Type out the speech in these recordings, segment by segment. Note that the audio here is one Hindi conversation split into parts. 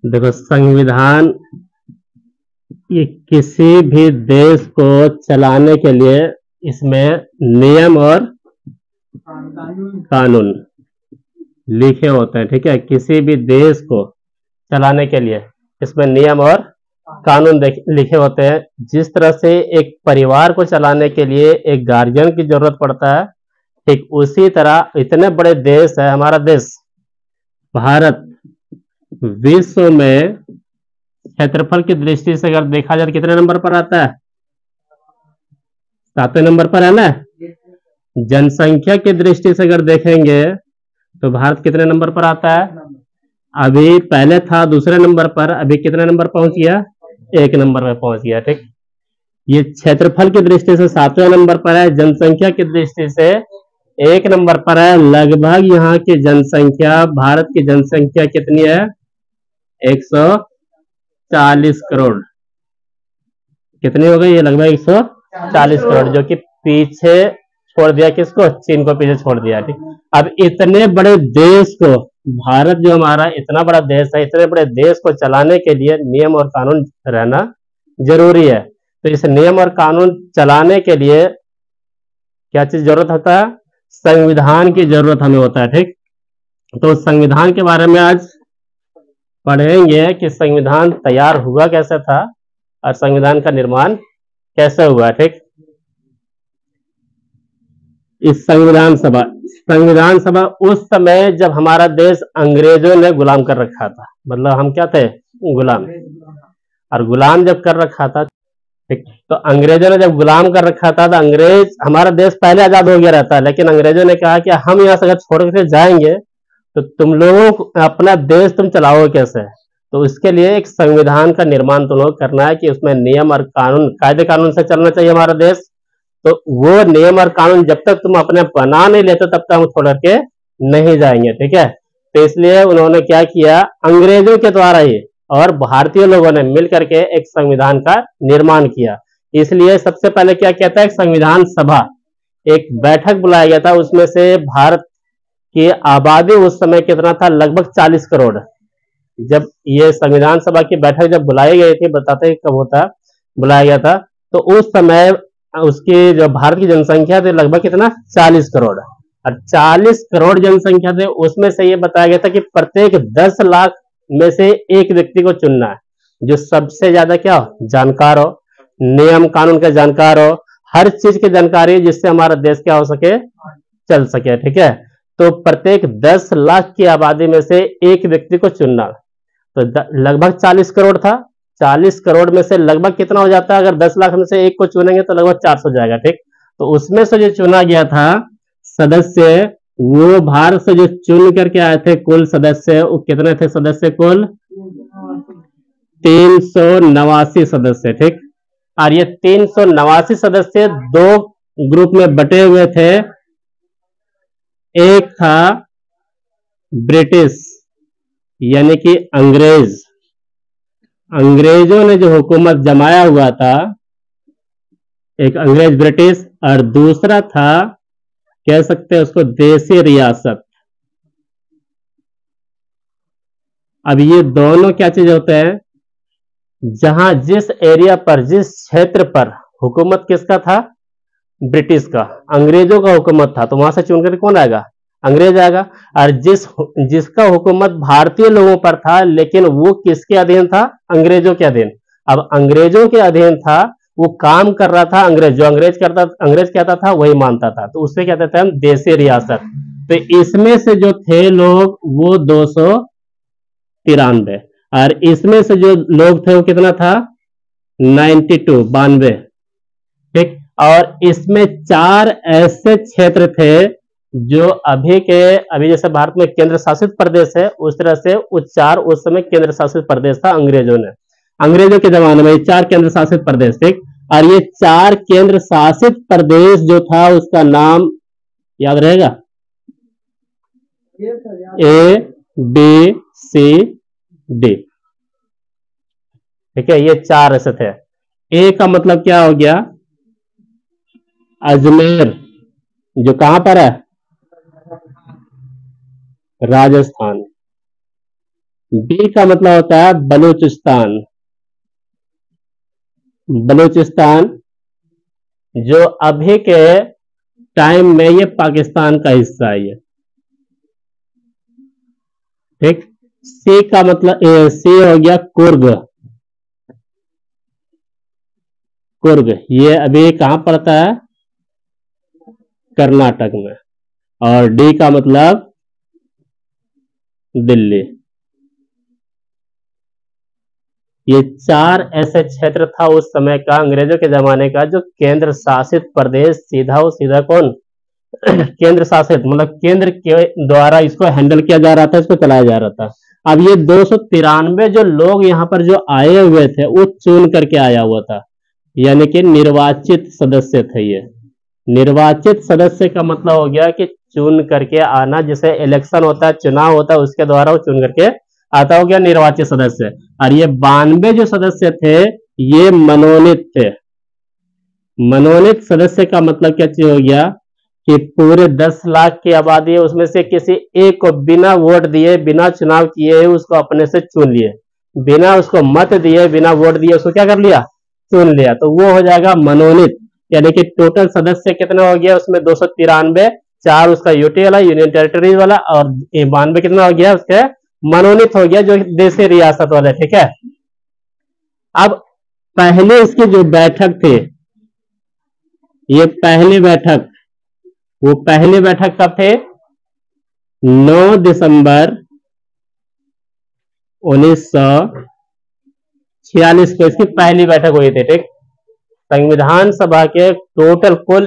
देखो, संविधान ये किसी भी देश को चलाने के लिए इसमें नियम और कानून लिखे होते हैं। ठीक है, किसी भी देश को चलाने के लिए इसमें नियम और कानून लिखे होते हैं। जिस तरह से एक परिवार को चलाने के लिए एक गार्जियन की जरूरत पड़ता है, ठीक उसी तरह इतने बड़े देश है हमारा देश भारत, विश्व में क्षेत्रफल की दृष्टि से अगर देखा जाए तो कितने नंबर पर आता है? 7वें नंबर पर है ना। जनसंख्या की दृष्टि से अगर देखेंगे तो भारत कितने नंबर पर आता है? अभी पहले था दूसरे नंबर पर, अभी कितने नंबर पहुंच गया? 1 नंबर में पहुंच गया। ठीक, ये क्षेत्रफल की दृष्टि से 7वें नंबर पर है, जनसंख्या की दृष्टि से 1 नंबर पर है। लगभग यहाँ की जनसंख्या, भारत की जनसंख्या कितनी है? 140 करोड़। कितनी हो गई? ये लगभग 140 करोड़, जो कि पीछे छोड़ दिया किसको? चीन को पीछे छोड़ दिया। ठीक, अब इतने बड़े देश को, भारत जो हमारा इतना बड़ा देश है, इतने बड़े देश को चलाने के लिए नियम और कानून रहना जरूरी है। तो इस नियम और कानून चलाने के लिए क्या चीज जरूरत होता है? संविधान की जरूरत हमें होता है। ठीक, तो संविधान के बारे में आज पढ़ेंगे कि संविधान तैयार हुआ कैसे था और संविधान का निर्माण कैसे हुआ। ठीक, इस संविधान सभा उस समय जब हमारा देश अंग्रेजों ने गुलाम कर रखा था, मतलब हम क्या थे? गुलाम। और गुलाम जब कर रखा था, ठीक, तो अंग्रेजों ने जब गुलाम कर रखा था तो अंग्रेज, हमारा देश पहले आजाद हो गया रहता है, लेकिन अंग्रेजों ने कहा कि हम यहाँ से अगर छोड़ के जाएंगे तो तुम लोगों को अपना देश तुम चलाओगे कैसे? तो उसके लिए एक संविधान का निर्माण तुम लोग करना है कि उसमें नियम और कानून, कायदे कानून से चलना चाहिए हमारा देश। तो वो नियम और कानून जब तक तुम अपने बना नहीं लेते तब तक हम छोड़ के नहीं जाएंगे। ठीक है, तो इसलिए उन्होंने क्या किया, अंग्रेजों के द्वारा ही और भारतीय लोगों ने मिलकर के एक संविधान का निर्माण किया। इसलिए सबसे पहले क्या कहता है, एक संविधान सभा, एक बैठक बुलाया गया था। उसमें से भारत की आबादी उस समय कितना था? लगभग 40 करोड़। जब ये संविधान सभा की बैठक जब बुलाई गई थी, बताते हैं कब होता बुलाया गया था, तो उस समय उसकी जो भारत की जनसंख्या थी लगभग कितना? 40 करोड़। और 40 करोड़ जनसंख्या थे, उसमें से ये बताया गया था कि प्रत्येक 10 लाख में से एक व्यक्ति को चुनना है जो सबसे ज्यादा क्या हो? जानकार हो, नियम कानून का जानकार हो, हर चीज की जानकारी, जिससे हमारा देश क्या हो सके? चल सके। ठीक है, तो प्रत्येक 10 लाख की आबादी में से एक व्यक्ति को चुनना। तो लगभग 40 करोड़ था, 40 करोड़ में से लगभग कितना हो जाता है? अगर 10 लाख में से एक को चुनेंगे तो लगभग 400 जाएगा। ठीक, तो उसमें से जो चुना गया था सदस्य, वो भारत से जो चुन करके आए थे कुल सदस्य, वो कितने थे सदस्य? कुल 389 सदस्य। ठीक, और ये 389 सदस्य दो ग्रुप में बटे हुए थे। एक था ब्रिटिश यानी कि अंग्रेज, अंग्रेजों ने जो हुकूमत जमाया हुआ था, एक अंग्रेज ब्रिटिश, और दूसरा था, कह सकते हैं उसको, देसी रियासत। अब ये दोनों क्या चीज होते हैं? जहां जिस एरिया पर, जिस क्षेत्र पर हुकूमत किसका था? ब्रिटिश का, अंग्रेजों का हुकूमत था, तो वहां से चुनकर कौन आएगा? अंग्रेज आएगा। और जिसका हुकूमत भारतीय लोगों पर था, लेकिन वो किसके अधीन था? अंग्रेजों के अधीन। अब अंग्रेजों के अधीन था, वो काम कर रहा था अंग्रेज, जो अंग्रेज कहता था वही मानता था, तो उससे कहते थे हम देसी रियासत। तो इसमें से जो थे लोग वो 293, और इसमें से जो लोग थे वो कितना था? 92। ठीक, और इसमें 4 ऐसे क्षेत्र थे जो अभी जैसे भारत में केंद्र शासित प्रदेश है, उस तरह से वो 4 उस समय केंद्र शासित प्रदेश था अंग्रेजों के जमाने में 4 केंद्र शासित प्रदेश। ठीक, और ये 4 केंद्र शासित प्रदेश जो था उसका नाम याद रहेगा? A B C D। ठीक है, ये 4 ऐसे थे। ए का मतलब क्या हो गया? अजमेर, जो कहां पर है? राजस्थान। बी का मतलब होता है बलूचिस्तान। बलूचिस्तान जो अभी के टाइम में ये पाकिस्तान का हिस्सा है ये, ठीक। सी का मतलब सी हो गया कुर्ग। कुर्ग ये अभी कहां पड़ता है? कर्नाटक में। और डी का मतलब दिल्ली। ये चार ऐसे क्षेत्र था उस समय का, अंग्रेजों के जमाने का, जो केंद्र शासित प्रदेश, सीधा कौन केंद्र शासित, मतलब केंद्र के द्वारा इसको हैंडल किया जा रहा था, इसको चलाया जा रहा था। अब ये 293 जो लोग यहाँ पर जो आए हुए थे वो चुन करके आया हुआ था, यानी कि निर्वाचित सदस्य थे ये। निर्वाचित सदस्य का मतलब हो गया कि चुन करके आना, जैसे इलेक्शन होता है, चुनाव होता है, उसके द्वारा वो चुन करके आता, हो गया निर्वाचित सदस्य। और ये 92 जो सदस्य थे ये मनोनीत थे। मनोनीत सदस्य का मतलब क्या चीज हो गया कि पूरे 10 लाख की आबादी है, उसमें से किसी एक को बिना वोट दिए, बिना चुनाव किए उसको अपने से चुन लिए, बिना उसको मत दिए, बिना वोट दिए उसको क्या कर लिया? चुन लिया, तो वो हो जाएगा मनोनीत। यानी कि टोटल सदस्य कितना हो गया उसमें? 293, 4 उसका यूटी वाला, यूनियन टेरिटरी वाला, और 92 कितना हो गया उसके मनोनीत हो गया, जो देशी रियासत वाले, ठीक है। अब पहले इसकी जो बैठक थी, ये पहली बैठक, वो पहली बैठक कब थे? 9 दिसंबर 1946 को इसकी पहली बैठक हुई थी, ठीक। संविधान सभा के टोटल कुल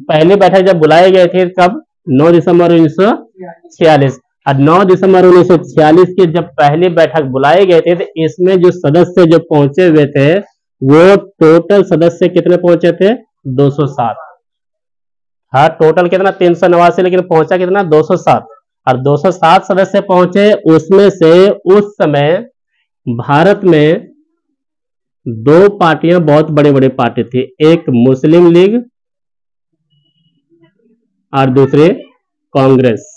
पहली बैठक जब बुलाई गई थी कब? 9 दिसंबर 1946। और 9 दिसंबर 1946 की जब पहली बैठक बुलाई गई थी, तो इसमें जो सदस्य जो पहुंचे हुए थे, वो टोटल सदस्य कितने पहुंचे थे? 207। हाँ, टोटल कितना? 389, लेकिन पहुंचा कितना? 207। और 207 सदस्य पहुंचे, उसमें से उस समय भारत में 2 पार्टियां बहुत बड़ी बड़ी पार्टी थी, एक मुस्लिम लीग और दूसरे कांग्रेस।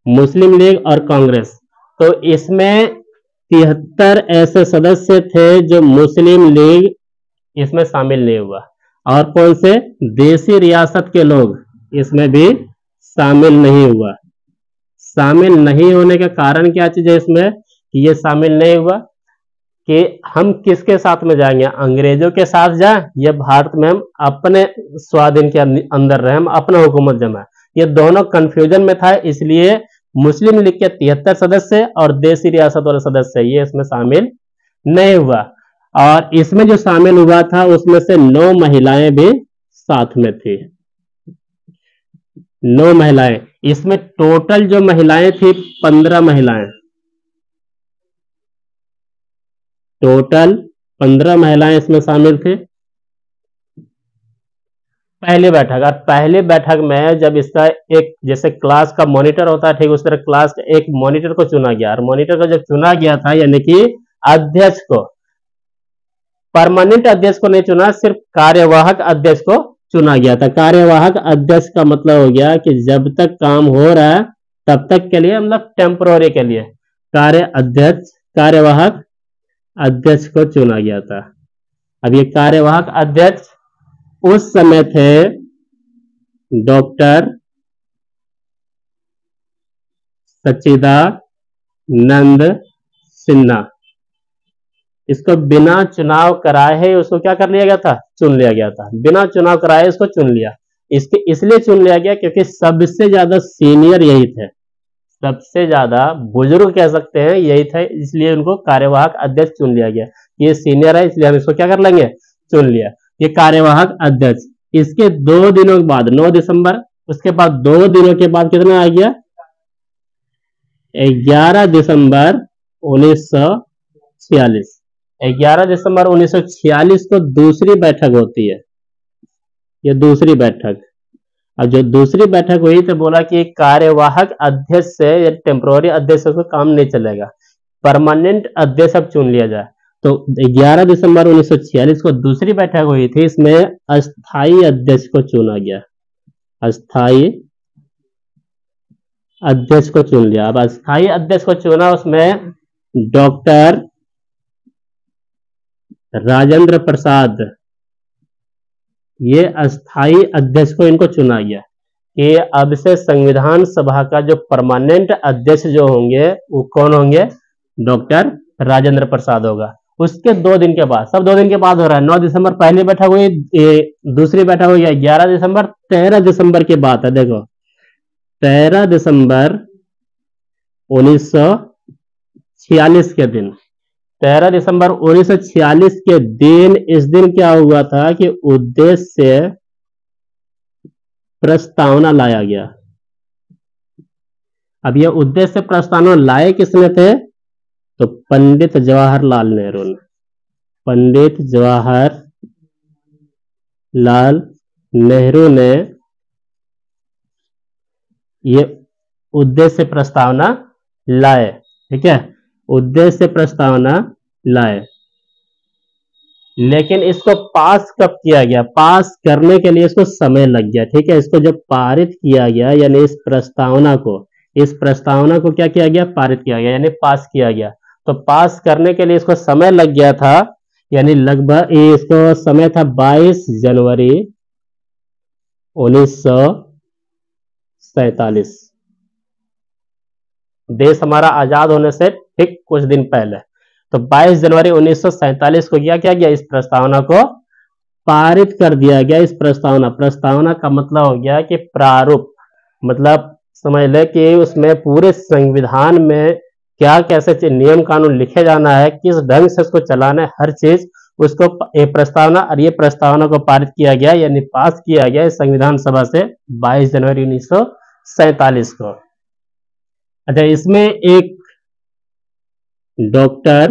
मुस्लिम लीग और कांग्रेस। तो इसमें 73 ऐसे सदस्य थे जो मुस्लिम लीग इसमें शामिल नहीं हुआ, और कौन से? देशी रियासत के लोग इसमें भी शामिल नहीं हुआ। शामिल नहीं होने का कारण क्या चीज है इसमें कि ये शामिल नहीं हुआ? कि हम किसके साथ में जाएंगे? अंग्रेजों के साथ जाए, या भारत में हम अपने स्वाधीन के अंदर रहे, हम अपना हुकूमत जमाए? ये दोनों कंफ्यूजन में था, इसलिए मुस्लिम लीग के 73 सदस्य और देशी रियासत वाले सदस्य ये इसमें शामिल नहीं हुआ। और इसमें जो शामिल हुआ था उसमें से 9 महिलाएं भी साथ में थी। 9 महिलाएं। इसमें टोटल जो महिलाएं थी 15 महिलाएं। टोटल 15 महिलाएं इसमें शामिल थी। पहली बैठक, और पहली बैठक में जब इसका एक जैसे क्लास का मॉनिटर होता है, ठीक उस तरह क्लास का एक मॉनिटर को चुना गया, और मॉनिटर को जब चुना गया था, यानी कि अध्यक्ष को, परमानेंट अध्यक्ष को नहीं चुना, सिर्फ कार्यवाहक अध्यक्ष को चुना गया था। कार्यवाहक अध्यक्ष का मतलब हो गया कि जब तक काम हो रहा है तब तक के लिए, मतलब टेम्पोररी के लिए कार्यवाहक अध्यक्ष को चुना गया था। अब ये कार्यवाहक अध्यक्ष उस समय थे डॉक्टर सच्चिदानंद सिन्हा। इसको बिना चुनाव कराए ही उसको क्या कर लिया गया था? चुन लिया गया था। बिना चुनाव कराए इसको चुन लिया। इसके इसलिए चुन लिया गया क्योंकि सबसे ज्यादा सीनियर यही थे, सबसे ज्यादा बुजुर्ग कह सकते हैं यही थे, इसलिए उनको कार्यवाहक अध्यक्ष चुन लिया गया। ये सीनियर है इसलिए हम इसको क्या कर लेंगे? चुन लिया। ये कार्यवाहक अध्यक्ष। इसके 2 दिनों के बाद 9 दिसंबर, उसके बाद 2 दिनों के बाद कितना आ गया? 11 दिसंबर 1946। 11 दिसंबर 1946 को दूसरी बैठक होती है। ये दूसरी बैठक। अब जो दूसरी बैठक हुई तो बोला कि कार्यवाहक अध्यक्ष से या टेम्पोररी अध्यक्ष से काम नहीं चलेगा, परमानेंट अध्यक्ष अब चुन लिया जाए। तो 11 दिसंबर 1946 को दूसरी बैठक हुई थी, इसमें अस्थाई अध्यक्ष को चुना गया। अस्थाई अध्यक्ष को चुन लिया। अब अस्थाई अध्यक्ष को चुना, उसमें डॉक्टर राजेंद्र प्रसाद, ये अस्थाई अध्यक्ष को इनको चुना गया कि अब से संविधान सभा का जो परमानेंट अध्यक्ष जो होंगे वो कौन होंगे, डॉक्टर राजेंद्र प्रसाद होगा। उसके 2 दिन के बाद, सब 2 दिन के बाद हो रहा है। 9 दिसंबर पहली बैठक हुई, दूसरी बैठक हुई 11 दिसंबर, 13 दिसंबर की बात है। देखो 13 दिसंबर 1946 के दिन, 13 दिसंबर 1946 के दिन, इस दिन क्या हुआ था कि उद्देश्य से प्रस्तावना लाया गया। अब ये उद्देश्य से प्रस्तावना लाए किसने थे, तो पंडित जवाहरलाल नेहरू ने। पंडित जवाहरलाल नेहरू ने ये उद्देश्य से प्रस्तावना लाए। ठीक है, उद्देश्य से प्रस्तावना लाए, लेकिन इसको पास कब किया गया, पास करने के लिए इसको समय लग गया। ठीक है, इसको जब पारित किया गया, यानी इस प्रस्तावना को क्या किया गया, पारित किया गया, यानी पास किया गया। तो पास करने के लिए इसको समय लग गया था, यानी लगभग इसको समय था 22 जनवरी 1947, देश हमारा आजाद होने से ठीक कुछ दिन पहले। तो 22 जनवरी 1947 को क्या गया, इस प्रस्तावना को पारित कर दिया गया। इस प्रस्तावना का मतलब हो गया कि प्रारूप, मतलब समझ ले कि उसमें पूरे संविधान में क्या कैसे नियम कानून लिखे जाना है, किस ढंग से उसको चलाना है, हर चीज उसको प्रस्तावना, और ये प्रस्तावना को पारित किया गया, यानी पास किया गया संविधान सभा से 22 जनवरी 1947 को। अच्छा, इसमें एक डॉक्टर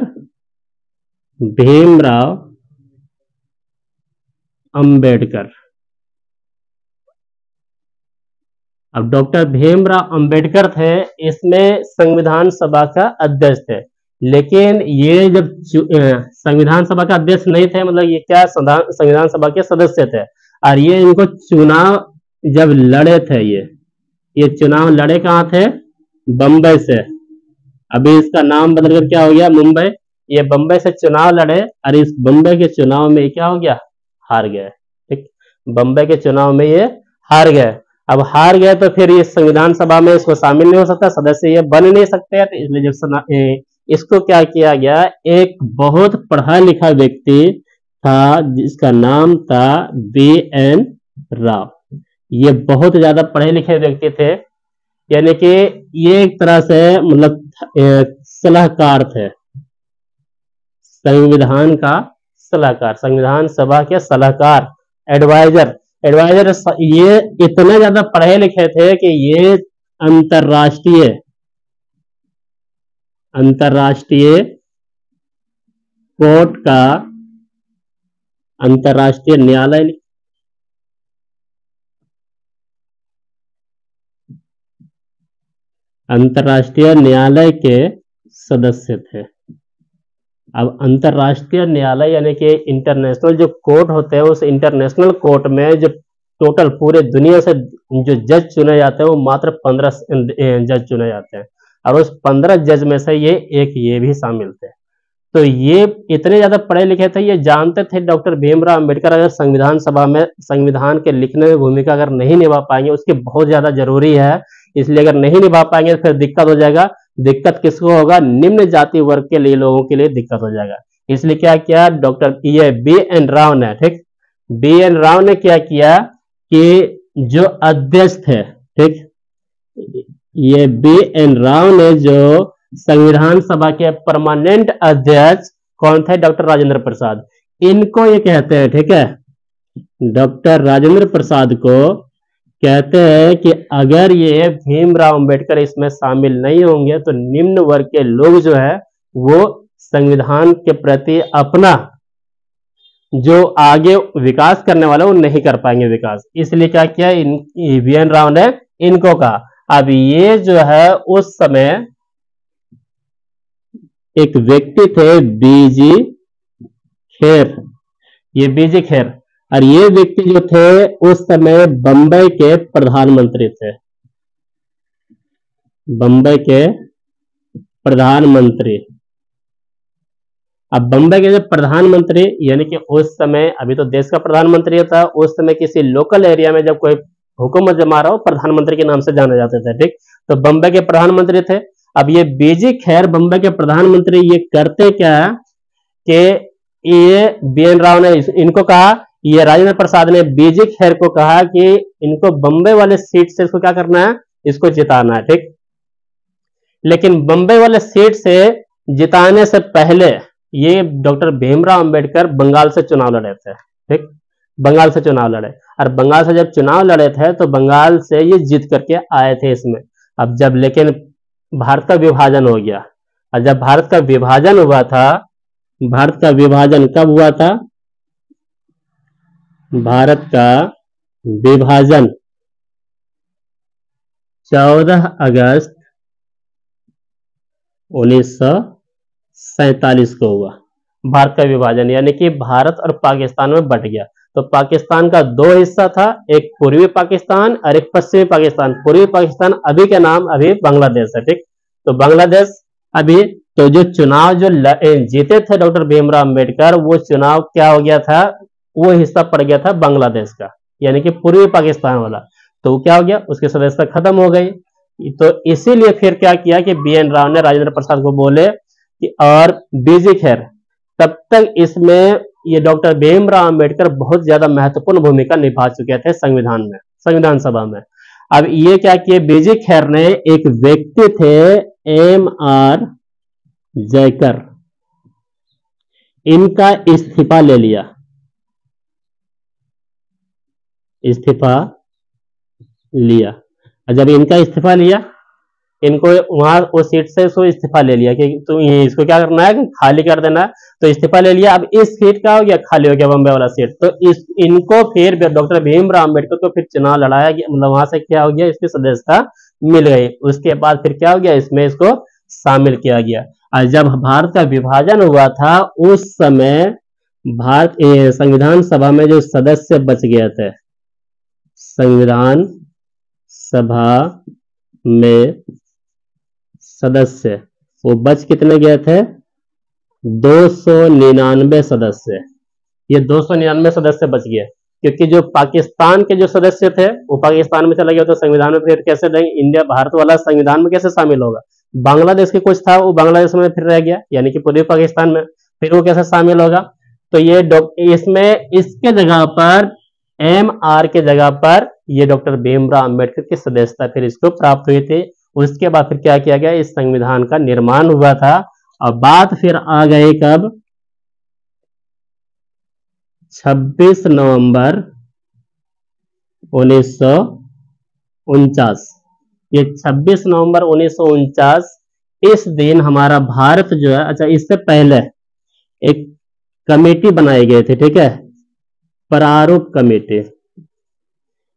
भीमराव अंबेडकर, अब डॉक्टर भीमराव अंबेडकर थे, इसमें संविधान सभा का अध्यक्ष थे। लेकिन ये जब संविधान सभा का अध्यक्ष नहीं थे, मतलब ये क्या संविधान सभा के सदस्य थे, और ये इनको चुनाव जब लड़े थे, ये चुनाव लड़े कहाँ थे, बंबई से। अभी इसका नाम बदलकर क्या हो गया, मुंबई। ये बंबई से चुनाव लड़े, और इस बंबई के चुनाव में क्या हो गया, हार गए। ठीक, बंबई के चुनाव में ये हार गए। अब हार गए तो फिर ये संविधान सभा में इसको शामिल नहीं हो सकता, सदस्य ये बन नहीं सकते। तो इसलिए जब इसको क्या किया गया, एक बहुत पढ़ा लिखा व्यक्ति था जिसका नाम था BN राव। ये बहुत ज्यादा पढ़े लिखे व्यक्ति थे, यानी कि ये एक तरह से मतलब सलाहकार थे, संविधान का सलाहकार, संविधान सभा के सलाहकार, एडवाइजर। ये इतने ज्यादा पढ़े लिखे थे कि ये अंतरराष्ट्रीय कोर्ट का, अंतरराष्ट्रीय न्यायालय के सदस्य थे। अब अंतरराष्ट्रीय न्यायालय यानी कि इंटरनेशनल जो कोर्ट होते हैं, उस इंटरनेशनल कोर्ट में जो टोटल पूरे दुनिया से जो जज चुने जाते हैं वो मात्र 15 जज चुने जाते हैं, और उस 15 जज में से ये भी शामिल थे। तो ये इतने ज्यादा पढ़े लिखे थे, ये जानते थे डॉक्टर भीमराव अंबेडकर अगर संविधान सभा में संविधान के लिखने में भूमिका अगर नहीं निभा पाएंगे, उसकी बहुत ज्यादा जरूरी है, इसलिए अगर नहीं निभा पाएंगे तो फिर दिक्कत हो जाएगा। दिक्कत किसको होगा, निम्न जाति वर्ग के लिए लोगों के लिए दिक्कत हो जाएगा। इसलिए क्या किया डॉक्टर BN राव ने, ठीक, BN राव ने क्या किया कि जो अध्यक्ष थे, ठीक, ये BN राव ने जो संविधान सभा के परमानेंट अध्यक्ष कौन थे, डॉक्टर राजेंद्र प्रसाद, इनको ये कहते हैं, ठीक है, डॉक्टर राजेंद्र प्रसाद को कहते हैं कि अगर ये भीमराव अंबेडकर इसमें शामिल नहीं होंगे तो निम्न वर्ग के लोग जो है वो संविधान के प्रति अपना जो आगे विकास करने वाला वो नहीं कर पाएंगे विकास। इसलिए क्या किया, BN राव ने इनको कहा। अब ये जो है उस समय एक व्यक्ति थे BG खेर, ये BG खेर, और ये व्यक्ति जो थे उस समय बंबई के प्रधानमंत्री थे। बम्बई के प्रधानमंत्री। अब बम्बई के जो प्रधानमंत्री यानी कि उस समय, अभी तो देश का प्रधानमंत्री था, उस समय किसी लोकल एरिया में जब कोई हुकूमत जमा रहा हो प्रधानमंत्री के नाम से जाने जाते थे, ठीक। तो बम्बई के प्रधानमंत्री थे। अब ये बीजी खैर बम्बई के प्रधानमंत्री ये करते क्या कि ये BN राव ने इनको कहा, ये राजेंद्र प्रसाद ने बीजी खैर को कहा कि इनको बम्बई वाले सीट से इसको क्या करना है, इसको जिताना है, ठीक। लेकिन बम्बई वाले सीट से जिताने से पहले ये डॉक्टर भीमराव अंबेडकर बंगाल से चुनाव लड़े थे, ठीक। बंगाल से चुनाव लड़े, और बंगाल से जब चुनाव लड़े थे तो बंगाल से ये जीत करके आए थे इसमें। अब जब लेकिन भारत का विभाजन हो गया, और जब भारत का विभाजन हुआ था, भारत का विभाजन कब हुआ था, भारत का विभाजन 14 अगस्त 1947 को हुआ। भारत का विभाजन यानी कि भारत और पाकिस्तान में बट गया। तो पाकिस्तान का दो हिस्सा था, एक पूर्वी पाकिस्तान और एक पश्चिमी पाकिस्तान। पूर्वी पाकिस्तान अभी के नाम अभी बांग्लादेश है, ठीक। तो बांग्लादेश अभी, तो जो चुनाव जो जीते थे डॉक्टर भीमराव अंबेडकर, वो चुनाव क्या हो गया था, वो हिस्सा पड़ गया था बांग्लादेश का, यानी कि पूर्वी पाकिस्तान वाला। तो क्या हो गया, उसकी सदस्यता खत्म हो गई। तो इसीलिए फिर क्या किया कि BN राव ने राजेंद्र प्रसाद को बोले कि, और बीजी खैर, तब तक इसमें ये डॉक्टर भीमराव अंबेडकर बहुत ज्यादा महत्वपूर्ण भूमिका निभा चुके थे संविधान में, संविधान सभा में। अब ये क्या किए, बीजी खैर ने, एक व्यक्ति थे MR जयकर, इनका इस्तीफा ले लिया, इस्तीफा लिया। और जब इनका इस्तीफा लिया, इनको वहां उस सीट से इसको इस्तीफा ले लिया कि तुम इसको क्या करना है, खाली कर देना है। तो इस्तीफा ले लिया। अब इस सीट का हो गया, खाली हो गया बम्बई वाला सीट। तो इनको फिर डॉक्टर भीमराव अंबेडकर को फिर चुनाव लड़ाया गया, मतलब वहां से क्या हो गया, इसकी सदस्यता मिल गई। उसके बाद फिर क्या हो गया, इसमें इसको शामिल किया गया। और जब भारत का विभाजन हुआ था उस समय भारत संविधान सभा में जो सदस्य बच गए थे, संविधान सभा में सदस्य वो बच कितने गए थे, 299 सदस्य। ये 299 सदस्य बच गए, क्योंकि जो पाकिस्तान के जो सदस्य थे वो पाकिस्तान में चला गया। तो संविधान में फिर कैसे देंगे, इंडिया भारत वाला संविधान में कैसे शामिल होगा। बांग्लादेश के कुछ था वो बांग्लादेश में फिर रह गया, यानी कि पूर्वी पाकिस्तान में, फिर वो कैसे शामिल होगा। तो ये इसमें इसके जगह पर MR के जगह पर ये डॉक्टर भीमराव अंबेडकर की सदस्यता फिर इसको प्राप्त हुई थी। उसके बाद फिर क्या किया गया, इस संविधान का निर्माण हुआ था। और बात फिर आ गई कब, 26 नवंबर 1949। ये 26 नवंबर 1949 इस दिन हमारा भारत जो है, अच्छा इससे पहले एक कमेटी बनाई गई थी, ठीक है, प्रारूप कमेटी,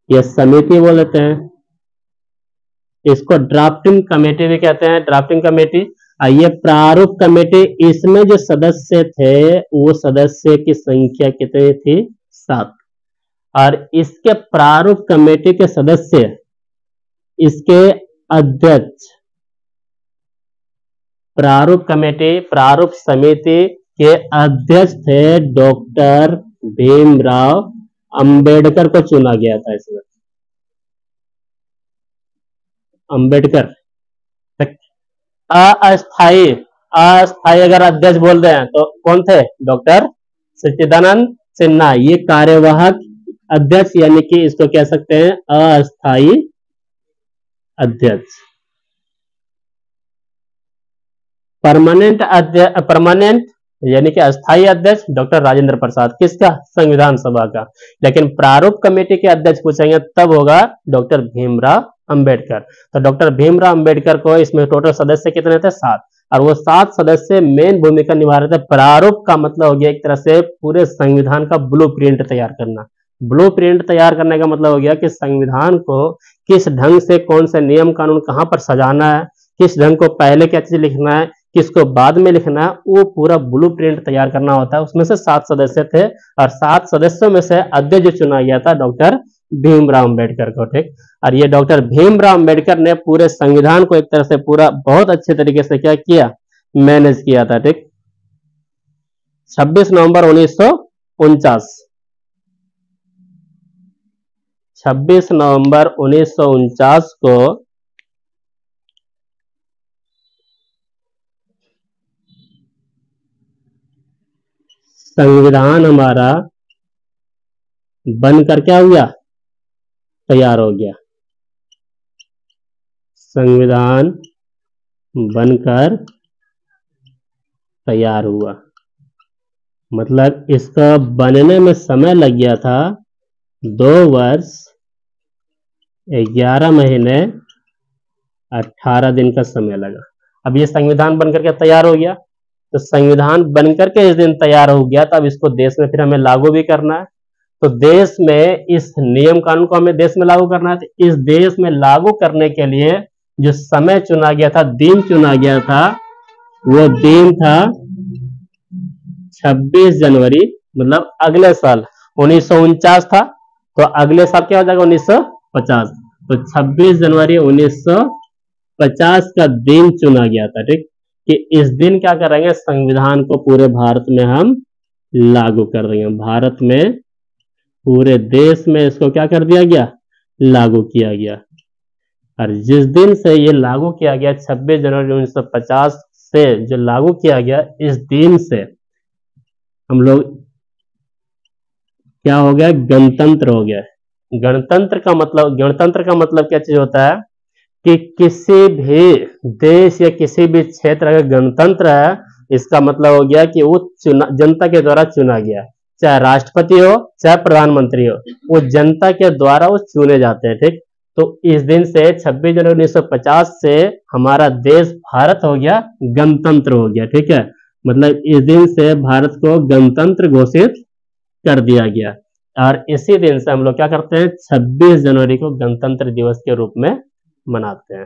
ये समिति बोलते हैं, इसको ड्राफ्टिंग कमेटी भी कहते हैं, ड्राफ्टिंग कमेटी। ये प्रारूप कमेटी, इसमें जो सदस्य थे वो सदस्य की संख्या कितनी थी, 7। और इसके प्रारूप कमेटी के सदस्य, इसके अध्यक्ष, प्रारूप कमेटी, प्रारूप समिति के अध्यक्ष थे डॉक्टर भीमराव अंबेडकर को चुना गया था। इसमें अंबेडकर अस्थाई, अस्थाई अगर अध्यक्ष बोल रहे हैं तो कौन थे, डॉक्टर सच्चिदानंद सिन्हा। ये कार्यवाहक अध्यक्ष, यानी कि इसको कह सकते हैं अस्थाई अध्यक्ष। परमानेंट अध्यक्ष, परमानेंट यानी कि अस्थाई अध्यक्ष डॉक्टर राजेंद्र प्रसाद, किसका, संविधान सभा का। लेकिन प्रारूप कमेटी के अध्यक्ष पूछेंगे तब होगा डॉक्टर भीमराव अंबेडकर। तो डॉक्टर भीमराव अंबेडकर को इसमें टोटल सदस्य कितने थे, 7। और वो 7 सदस्य मेन भूमिका निभा रहे थे। प्रारूप का मतलब हो गया एक तरह से पूरे संविधान का ब्लूप्रिंट तैयार करना। ब्लूप्रिंट तैयार करने का मतलब हो गया कि संविधान को किस ढंग से, कौन से नियम कानून कहां पर सजाना है, किस ढंग को पहले क्या चीज लिखना है, किसको बाद में लिखना है, वो पूरा ब्लूप्रिंट तैयार करना होता है। उसमें से 7 सदस्य थे, और 7 सदस्यों में से अध्यक्ष जो चुना गया था डॉक्टर भीमराव अम्बेडकर को, ठीक। और ये डॉक्टर भीमराव अम्बेडकर ने पूरे संविधान को एक तरह से पूरा बहुत अच्छे तरीके से क्या किया, मैनेज किया था, ठीक। 26 नवंबर 1949, 26 नवंबर 1949 को संविधान हमारा बनकर क्या हुआ, तैयार हो गया। संविधान बनकर तैयार हुआ, मतलब इसका बनने में समय लग गया था 2 वर्ष 11 महीने 18 दिन का समय लगा। अब ये संविधान बनकर के तैयार हो गया, तो संविधान बनकर के इस दिन तैयार हो गया, तो अब इसको देश में फिर हमें लागू भी करना है। तो देश में इस नियम कानून को हमें देश में लागू करना है। तो इस देश में लागू करने के लिए जो समय चुना गया था, दिन चुना गया था, वो दिन था 26 जनवरी, मतलब अगले साल 1949 था, तो अगले साल क्या हो जाएगा 1950। तो 26 जनवरी 1950 का दिन चुना गया था, ठीक, कि इस दिन क्या करेंगे, संविधान को पूरे भारत में हम लागू कर देंगे। भारत में पूरे देश में इसको क्या कर दिया गया, लागू किया गया। और जिस दिन से ये लागू किया गया 26 जनवरी 1950 से जो लागू किया गया, इस दिन से हम लोग क्या हो गया, गणतंत्र हो गया। गणतंत्र का मतलब क्या चीज होता है कि किसी भी देश या किसी भी क्षेत्र का गणतंत्र है, इसका मतलब हो गया कि वो जनता के द्वारा चुना गया, चाहे राष्ट्रपति हो चाहे प्रधानमंत्री हो, वो जनता के द्वारा वो चुने जाते हैं, ठीक। तो इस दिन से 26 जनवरी 1950 से हमारा देश भारत हो गया, गणतंत्र हो गया, ठीक है। मतलब इस दिन से भारत को गणतंत्र घोषित कर दिया गया। और इसी दिन से हम लोग क्या करते हैं, 26 जनवरी को गणतंत्र दिवस के रूप में मनाते हैं।